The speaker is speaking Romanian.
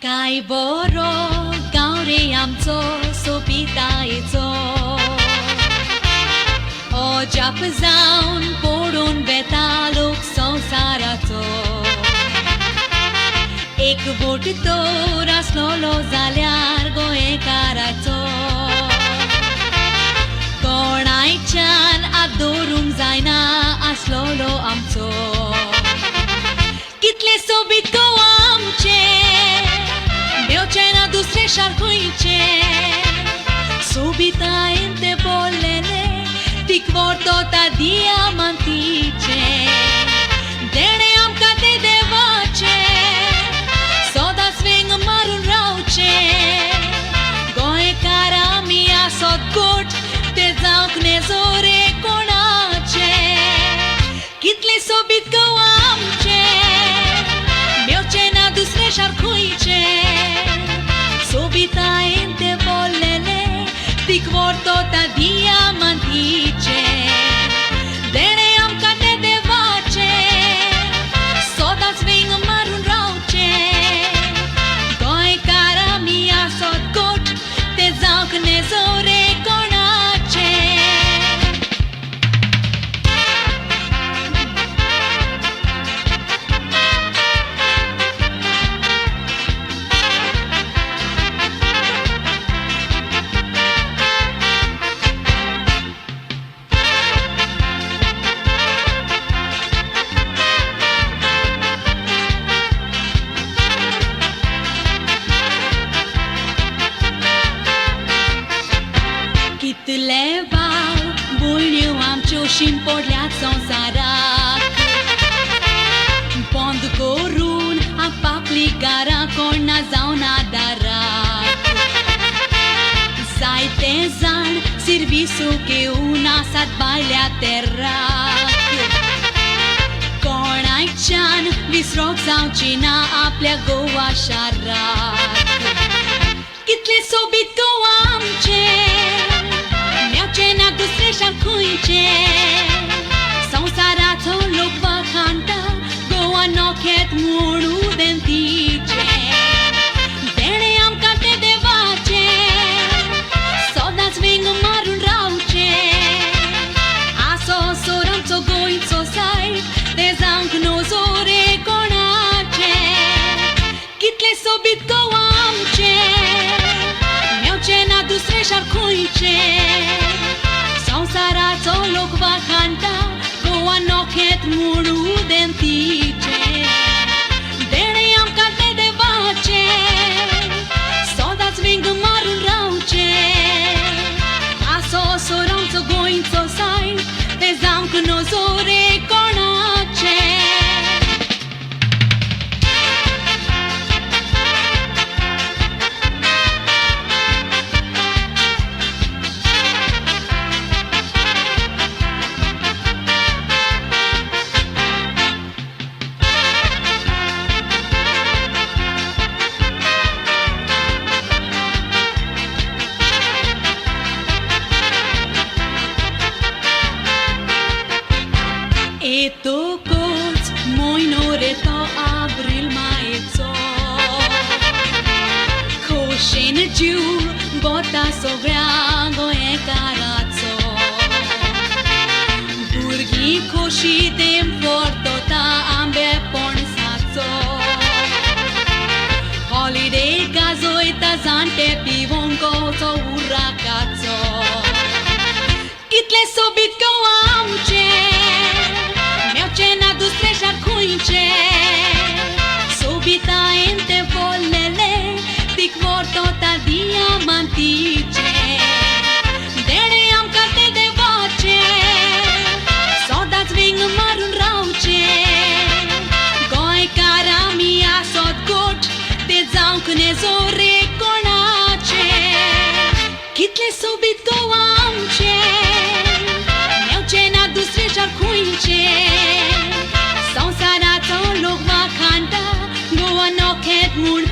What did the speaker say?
Kaj boro, gauri amco, supita ico O gjapë zaun, porun betaluk son saraco Ik vurtitor, aslolo zaliargo e karaco Konaj chan, adorum zajna, aslolo amco Kitle sobit ko amce Cena dusre sharkuice Subita ente bollene Tik vorto ta diamantice Dene am kate devace Soda sving marun rauce Goe cara mia sot gut Te zauk ne zore konace Kitle sobit ko amce Meo cena dusre sharkuice Subita ente bollene Tik vorto ta diamantice Dene am kate devace Soda sving marun rauce Goe cara mia sot gut Te zauk ne zore konace Të levau, bullju am qoshin por ljatë son sarak Pondë korun, a papli gara, korna zauna darak Zajte zan, servisu ke una sat bajlja terrak Kornaj qan, visrok zauqina, aplja goa sharak Kitle sobit ko amqe Cena dusre sharkuice Son sarato luk vakanta Goa noket muru dentice Dene am kate devace Soda sving marun rauce Aso soram co goin co sajt Te zank no zore konace Kitle sobit ko amce Meo cena dusre sharkuice Saraco lok vakanta Goa noket muru dentice Dene am kate devace Soda sving marun rauce Aso soram co goin co sajt Te zank no zore konace Eto koc, mojnore to abril majeco Koshen gjur, bota sovrago e karaco Burgi koshitem forto ta ambe ponsaco Holiday gazoi ta zante pivongo to urakaco Kitle sobit ko amce Cena dusre sharkuice Subita ente bollene Tik vorto ta diamantice Dene am kate devace Soda sving marun rauce Goe cara mia sot gut Te zauk ne zore konace Kitle subit ko amce Meo cena dusre sharkuice Son sarato luk vakanta Goa noket mun